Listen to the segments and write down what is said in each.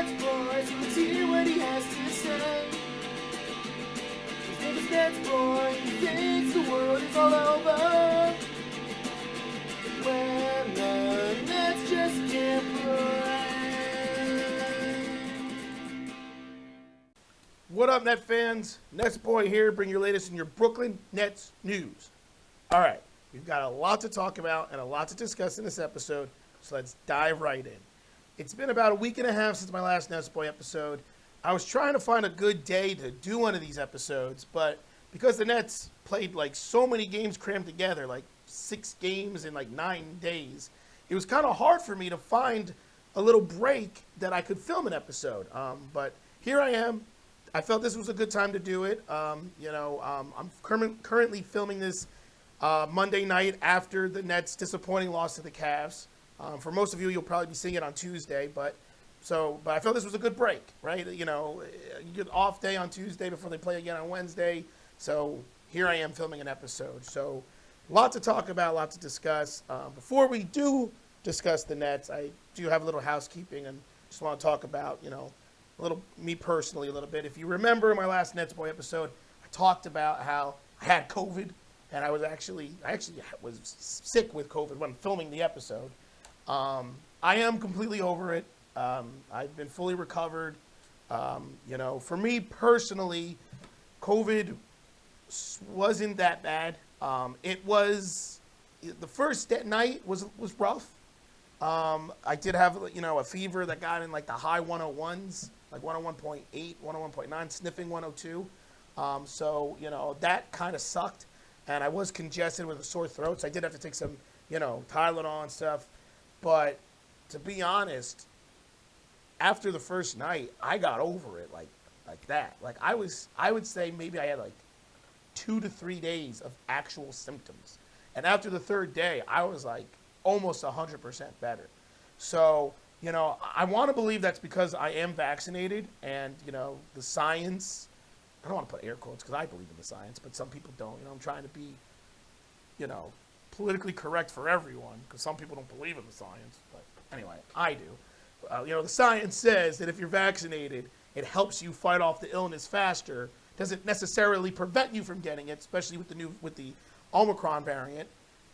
NetsBoy, so let's hear what he has to say. His name is NetsBoy, he thinks the world is all over when the Nets just can't play. What up, Net fans? NetsBoy here, bring your latest in your Brooklyn Nets news. All right, we've got a lot to talk about and a lot to discuss in this episode, so let's dive right in. It's been about a week and a half since my last NetsBoy episode. I was trying to find a good day to do one of these episodes, but because the Nets played like so many games crammed together, like 6 games in like 9 days, it was kind of hard for me to find a little break that I could film an episode. But here I am. I felt this was a good time to do it. I'm currently filming this Monday night after the Nets' disappointing loss to the Cavs. For most of you, you'll probably be seeing it on Tuesday, but I felt this was a good break, right? You know, you get off day on Tuesday before they play again on Wednesday. So here I am filming an episode. So a lot to talk about, a lot to discuss. Before we do discuss the Nets, I do have a little housekeeping and just want to talk about, a little me personally a little bit. If you remember my last NetsBoy episode, I talked about how I had COVID, and I actually was sick with COVID when filming the episode. I am completely over it. I've been fully recovered. For me personally, COVID wasn't that bad. It was, the first night was rough. I did have, a fever that got in like the high 101s, like 101.8, 101.9, sniffing 102. That kind of sucked. And I was congested with a sore throat, so I did have to take some, Tylenol and stuff. But to be honest, after the first night, I got over it like that. Like I would say maybe I had like 2 to 3 days of actual symptoms. And after the third day, I was like almost 100% better. So, I want to believe that's because I am vaccinated and, the science, I don't want to put air quotes because I believe in the science, but some people don't. I'm trying to be, politically correct for everyone because some people don't believe in the science. But anyway, I do. The science says that if you're vaccinated, it helps you fight off the illness faster. Doesn't necessarily prevent you from getting it, especially with the Omicron variant.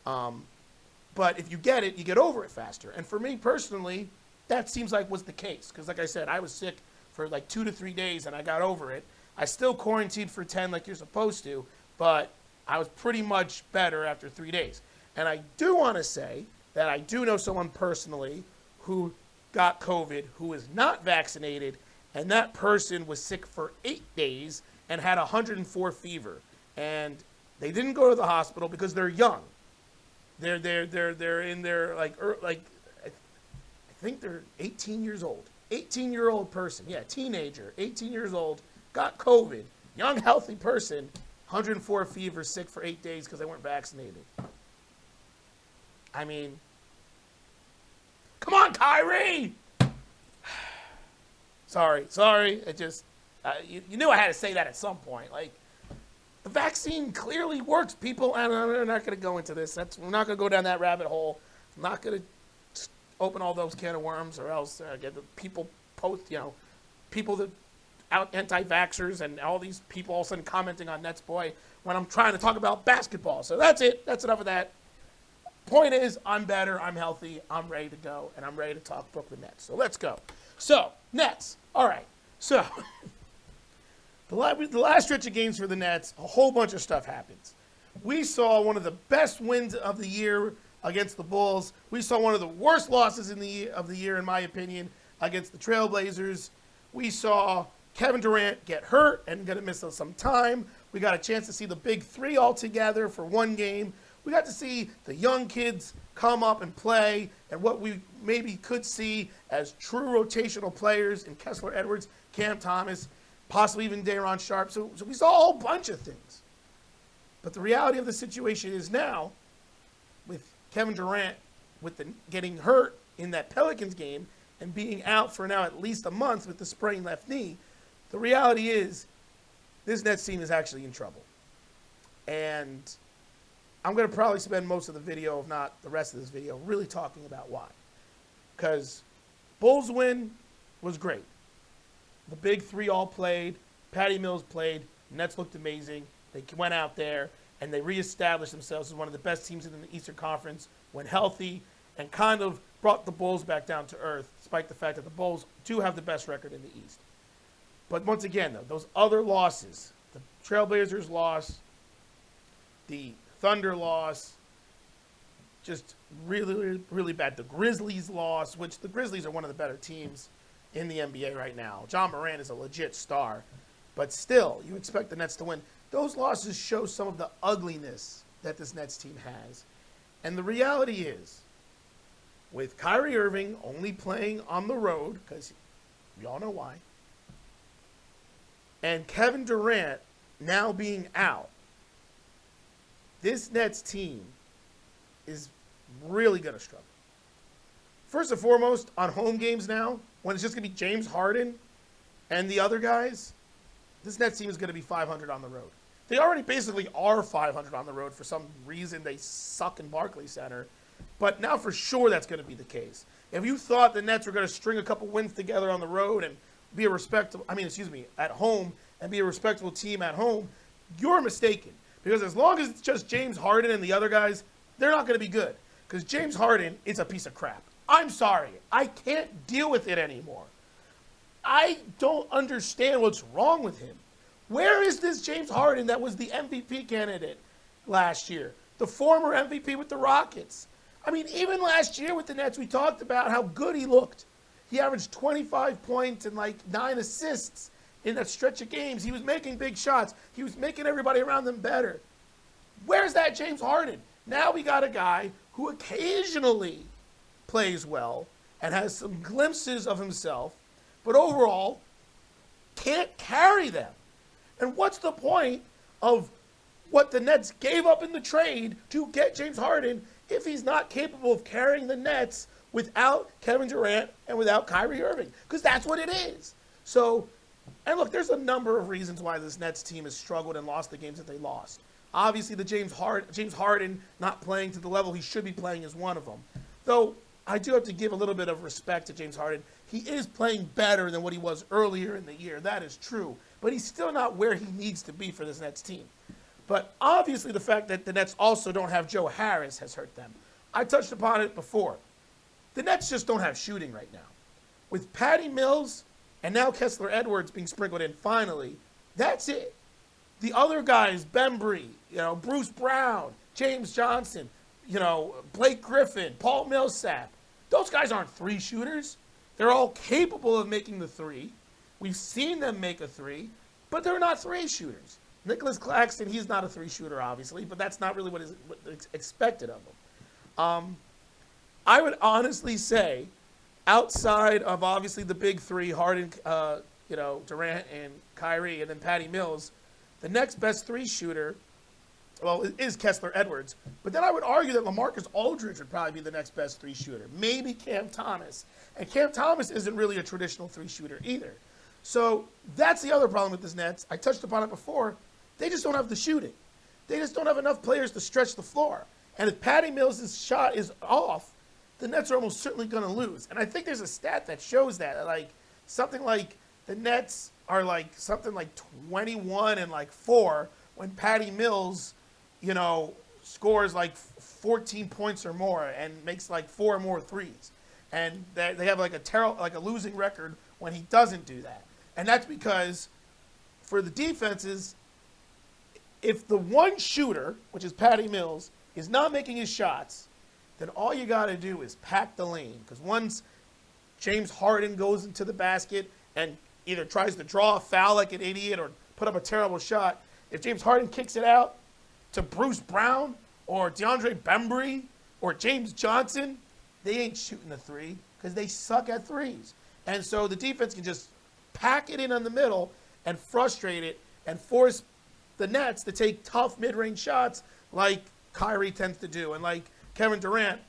But if you get it, you get over it faster. And for me personally, that seems like was the case. Because like I said, I was sick for like 2 to 3 days and I got over it. I still quarantined for 10 like you're supposed to, but I was pretty much better after 3 days. And I do want to say that I do know someone personally who got COVID who is not vaccinated, and that person was sick for 8 days and had 104 fever. And they didn't go to the hospital because they're young. They're in their I think they're 18 years old. 18-year-old person, teenager, 18 years old, got COVID. Young, healthy person, 104 fever, sick for 8 days because they weren't vaccinated. I mean, come on, Kyrie! Sorry. It just, you knew I had to say that at some point. Like, the vaccine clearly works, people, and I'm not going to go into this. We're not going to go down that rabbit hole. I'm not going to open all those can of worms, or else get the people people that out anti-vaxxers and all these people all of a sudden commenting on NetsBoy when I'm trying to talk about basketball. So that's it. That's enough of that. Point is, I'm better, I'm healthy, I'm ready to go, and I'm ready to talk Brooklyn Nets. So let's go. So, Nets. All right. So, the last stretch of games for the Nets, a whole bunch of stuff happens. We saw one of the best wins of the year against the Bulls. We saw one of the worst losses of the year, in my opinion, against the Trailblazers. We saw Kevin Durant get hurt and going to miss some time. We got a chance to see the big three all together for one game. We got to see the young kids come up and play, and what we maybe could see as true rotational players in Kessler Edwards, Cam Thomas, possibly even Daron Sharp. So we saw a whole bunch of things. But the reality of the situation is now, with Kevin Durant getting hurt in that Pelicans game and being out for now at least a month with the sprained left knee, the reality is this Nets team is actually in trouble. And I'm going to probably spend most of the video, if not the rest of this video, really talking about why. Because Bulls win was great. The big three all played. Patty Mills played. Nets looked amazing. They went out there and they reestablished themselves as one of the best teams in the Eastern Conference when healthy, and kind of brought the Bulls back down to earth, despite the fact that the Bulls do have the best record in the East. But once again, though, those other losses, the Trailblazers loss, the Thunder loss, just really, really bad. The Grizzlies loss, which the Grizzlies are one of the better teams in the NBA right now. John Morant is a legit star. But still, you expect the Nets to win. Those losses show some of the ugliness that this Nets team has. And the reality is, with Kyrie Irving only playing on the road, because we all know why, and Kevin Durant now being out, this Nets team is really going to struggle. First and foremost, on home games now, when it's just going to be James Harden and the other guys, this Nets team is going to be 500 on the road. They already basically are 500 on the road. For some reason, they suck in Barclays Center. But now for sure that's going to be the case. If you thought the Nets were going to string a couple wins together on the road and be a respectable, at home and be a respectable team at home, you're mistaken. Because as long as it's just James Harden and the other guys, they're not going to be good. Because James Harden is a piece of crap. I'm sorry. I can't deal with it anymore. I don't understand what's wrong with him. Where is this James Harden that was the MVP candidate last year? The former MVP with the Rockets. I mean, even last year with the Nets, we talked about how good he looked. He averaged 25 points and like 9 assists in that stretch of games. He was making big shots. He was making everybody around them better. Where's that James Harden? Now we got a guy who occasionally plays well and has some glimpses of himself, but overall can't carry them. And what's the point of what the Nets gave up in the trade to get James Harden if he's not capable of carrying the Nets without Kevin Durant and without Kyrie Irving? Because that's what it is. So, and look, there's a number of reasons why this Nets team has struggled and lost the games that they lost. Obviously, the James Harden not playing to the level he should be playing is one of them. Though, I do have to give a little bit of respect to James Harden. He is playing better than what he was earlier in the year. That is true. But he's still not where he needs to be for this Nets team. But obviously the fact that the Nets also don't have Joe Harris has hurt them. I touched upon it before. The Nets just don't have shooting right now. With Patty Mills and now Kessler Edwards being sprinkled in finally, that's it. The other guys, Bembry, Bruce Brown, James Johnson, Blake Griffin, Paul Millsap, those guys aren't three shooters. They're all capable of making the three. We've seen them make a three, but they're not three shooters. Nicholas Claxton, he's not a three shooter, obviously, but that's not really what is expected of him. I would honestly say, outside of obviously the big three, Harden, Durant and Kyrie, and then Patty Mills, the next best three shooter, well, is Kessler Edwards. But then I would argue that LaMarcus Aldridge would probably be the next best three shooter. Maybe Cam Thomas. And Cam Thomas isn't really a traditional three shooter either. So that's the other problem with this Nets. I touched upon it before. They just don't have the shooting. They just don't have enough players to stretch the floor. And if Patty Mills' shot is off, the Nets are almost certainly going to lose. And I think there's a stat that shows that, something like the Nets are something like 21-4 when Patty Mills, scores 14 points or more and makes 4 or more threes. And they have a losing record when he doesn't do that. And that's because for the defenses, if the one shooter, which is Patty Mills, is not making his shots, then all you got to do is pack the lane. Because once James Harden goes into the basket and either tries to draw a foul like an idiot or put up a terrible shot, if James Harden kicks it out to Bruce Brown or DeAndre Bembry or James Johnson, they ain't shooting the three because they suck at threes. And so the defense can just pack it in the middle and frustrate it and force the Nets to take tough mid-range shots like Kyrie tends to do and like Kevin Durant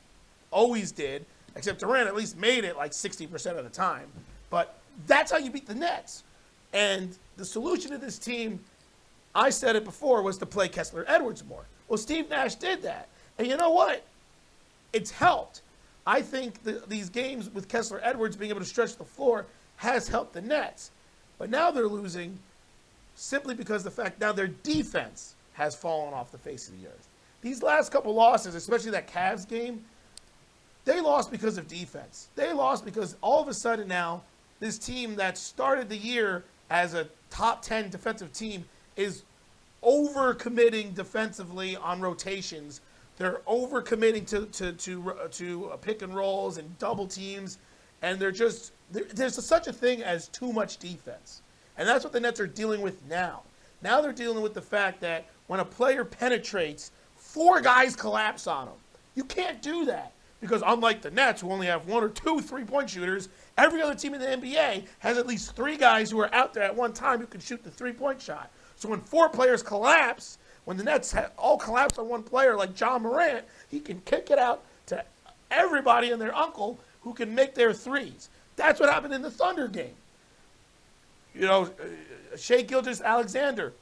always did, except Durant at least made it 60% of the time. But that's how you beat the Nets. And the solution to this team, I said it before, was to play Kessler Edwards more. Well, Steve Nash did that. And you know what? It's helped. I think these games with Kessler Edwards being able to stretch the floor has helped the Nets. But now they're losing simply because the fact now their defense has fallen off the face of the earth. These last couple losses, especially that Cavs game, they lost because of defense. They lost because all of a sudden now, this team that started the year as a top 10 defensive team is overcommitting defensively on rotations. They're overcommitting to pick and rolls and double teams, and there's such a thing as too much defense. And that's what the Nets are dealing with now. Now they're dealing with the fact that when a player penetrates, 4 guys collapse on him. You can't do that. Because unlike the Nets, who only have 1 or 2 3-point shooters, every other team in the NBA has at least 3 guys who are out there at one time who can shoot the 3-point shot. So when 4 players collapse, when the Nets all collapse on one player like John Morant, he can kick it out to everybody and their uncle who can make their threes. That's what happened in the Thunder game. You know, Shai Gilgeous-Alexander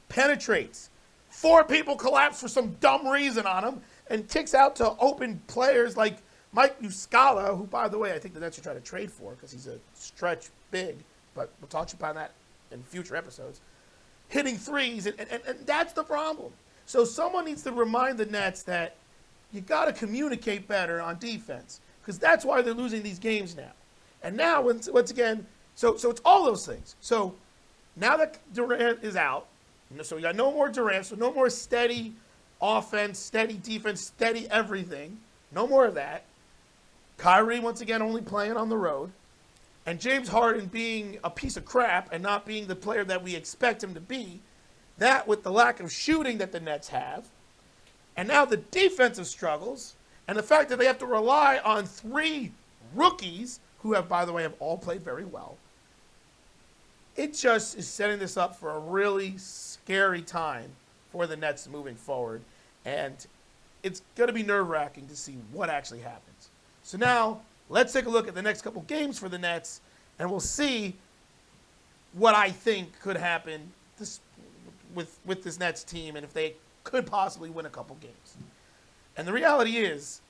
penetrates. 4 people collapse for some dumb reason on him, and kicks out to open players like Mike Muscala, who, by the way, I think the Nets should try to trade for because he's a stretch big, but we'll talk about that in future episodes, hitting threes, and that's the problem. So someone needs to remind the Nets that you got to communicate better on defense because that's why they're losing these games now. And now, once again, so it's all those things. So now that Durant is out, so we got no more Durant, so no more steady offense, steady defense, steady everything. No more of that. Kyrie, once again, only playing on the road. And James Harden being a piece of crap and not being the player that we expect him to be. That with the lack of shooting that the Nets have. And now the defensive struggles. And the fact that they have to rely on 3 rookies, who have, by the way, have all played very well. It just is setting this up for a really scary time for the Nets moving forward. And it's going to be nerve-wracking to see what actually happens. So now, let's take a look at the next couple games for the Nets, and we'll see what I think could happen with this Nets team and if they could possibly win a couple games. And the reality is,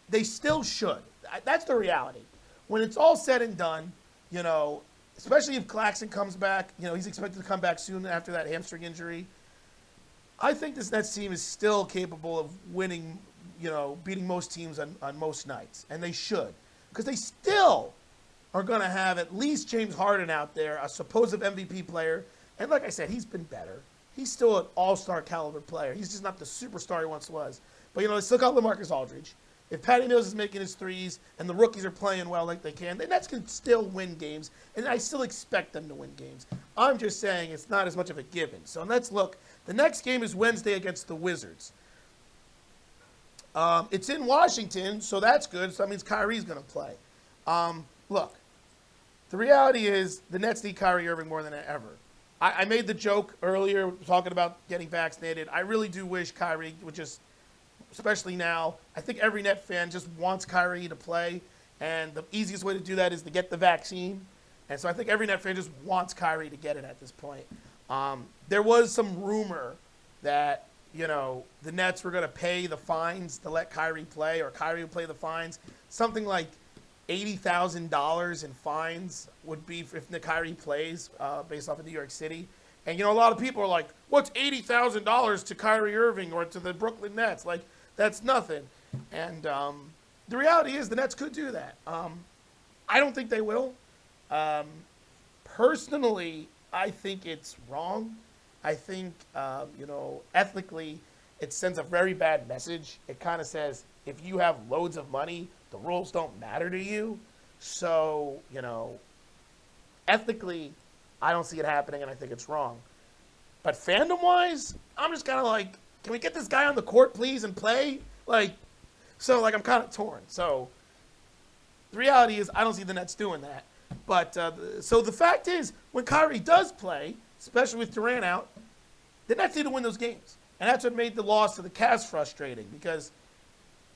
they still should. That's the reality. When it's all said and done, you know, especially if Claxton comes back, you know, he's expected to come back soon after that hamstring injury. I think this Nets team is still capable of winning, you know, beating most teams on most nights. And they should. Because they still are going to have at least James Harden out there, a supposed MVP player. And like I said, he's been better. He's still an all-star caliber player. He's just not the superstar he once was. But, you know, they still got LaMarcus Aldridge. If Patty Mills is making his threes and the rookies are playing well like they can, the Nets can still win games, and I still expect them to win games. I'm just saying it's not as much of a given. So let's look. The next game is Wednesday against the Wizards. It's in Washington, so that's good. So that means Kyrie's going to play. Look, the reality is the Nets need Kyrie Irving more than ever. I made the joke earlier talking about getting vaccinated. I really do wish Kyrie would just, especially now, I think every Net fan just wants Kyrie to play, and the easiest way to do that is to get the vaccine. And so I think every Net fan just wants Kyrie to get it at this point. There was some rumor that, you know, the Nets were going to pay the fines to let Kyrie play, or Kyrie would play the fines. Something like $80,000 in fines would be if Kyrie plays based off of New York City. And, you know, a lot of people are like, what's $80,000 to Kyrie Irving or to the Brooklyn Nets? Like, that's nothing. And the reality is the Nets could do that. I don't think they will. Personally, I think it's wrong. I think, you know, ethically, it sends a very bad message. It kind of says, if you have loads of money, the rules don't matter to you. So, you know, ethically, I don't see it happening, and I think it's wrong. But fandom-wise, I'm just kind of like, can we get this guy on the court, please, and play? I'm kind of torn. So the reality is I don't see the Nets doing that. But so the fact is, when Kyrie does play, especially with Durant out, the Nets need to win those games. And that's what made the loss to the Cavs frustrating, because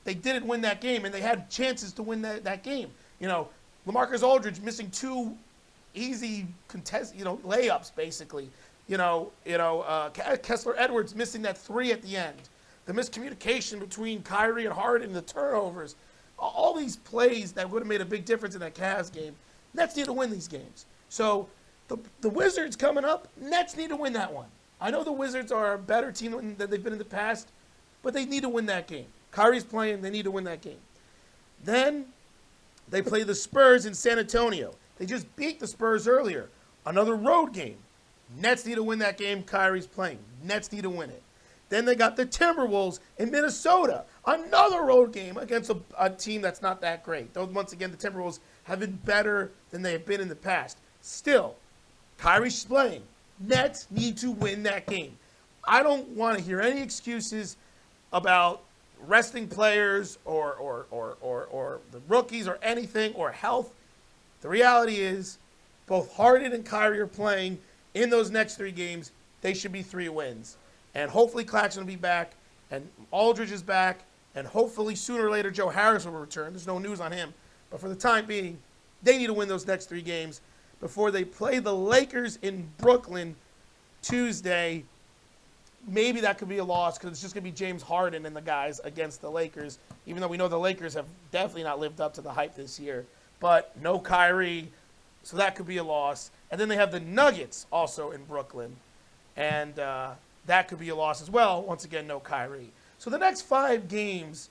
they didn't win that game, and they had chances to win that game. You know, LaMarcus Aldridge missing 2 easy layups, basically. Kessler Edwards missing that 3 at the end. The miscommunication between Kyrie and Harden, the turnovers. All these plays that would have made a big difference in that Cavs game. Nets need to win these games. So The Wizards coming up, Nets need to win that one. I know the Wizards are a better team than they've been in the past, but they need to win that game. Kyrie's playing, they need to win that game. Then they play the Spurs in San Antonio. They just beat the Spurs earlier. Another road game. Nets need to win that game. Kyrie's playing. Nets need to win it. Then they got the Timberwolves in Minnesota. Another road game against a team that's not that great. Though, once again, the Timberwolves have been better than they have been in the past. Still, Kyrie's playing. Nets need to win that game. I don't want to hear any excuses about resting players or the rookies or anything or health. The reality is both Harden and Kyrie are playing in those next 3 games. They should be 3 wins. And hopefully Claxton will be back, and Aldridge is back, and hopefully sooner or later Joe Harris will return. There's no news on him. But for the time being, they need to win those next 3 games before they play the Lakers in Brooklyn Tuesday. Maybe that could be a loss because it's just going to be James Harden and the guys against the Lakers, even though we know the Lakers have definitely not lived up to the hype this year. But no Kyrie, so that could be a loss. And then they have the Nuggets also in Brooklyn, and that could be a loss as well. Once again, no Kyrie. So the next 5 games,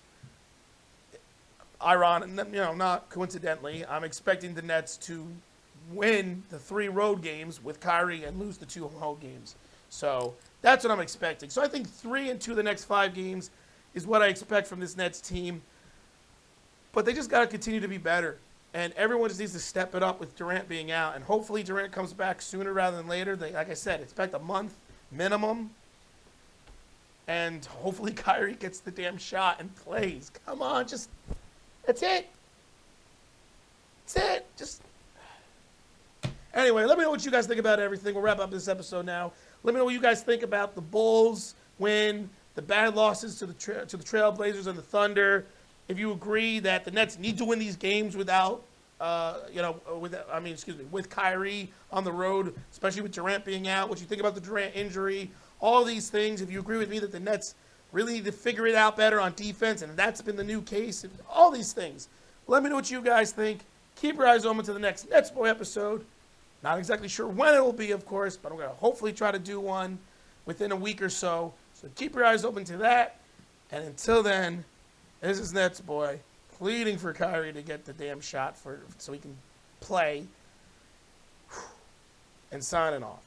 not coincidentally, I'm expecting the Nets to win the 3 road games with Kyrie and lose the 2 home games. So that's what I'm expecting. So I think 3 and 2 of the next 5 games is what I expect from this Nets team. But they just got to continue to be better. And everyone just needs to step it up with Durant being out. And hopefully Durant comes back sooner rather than later. Like I said, expect a month minimum. And hopefully Kyrie gets the damn shot and plays. Come on, that's it. That's it. Anyway, let me know what you guys think about everything. We'll wrap up this episode now. Let me know what you guys think about the Bulls win, the bad losses to the Trailblazers and the Thunder. If you agree that the Nets need to win these games with Kyrie on the road, especially with Durant being out, what you think about the Durant injury, all these things. If you agree with me that the Nets really need to figure it out better on defense, and that's been the new case, all these things. Let me know what you guys think. Keep your eyes open to the next NetsBoy episode. Not exactly sure when it will be, of course, but I'm going to hopefully try to do one within a week or so. So keep your eyes open to that. And until then, this is NetsBoy pleading for Kyrie to get the damn shot so he can play and signing off.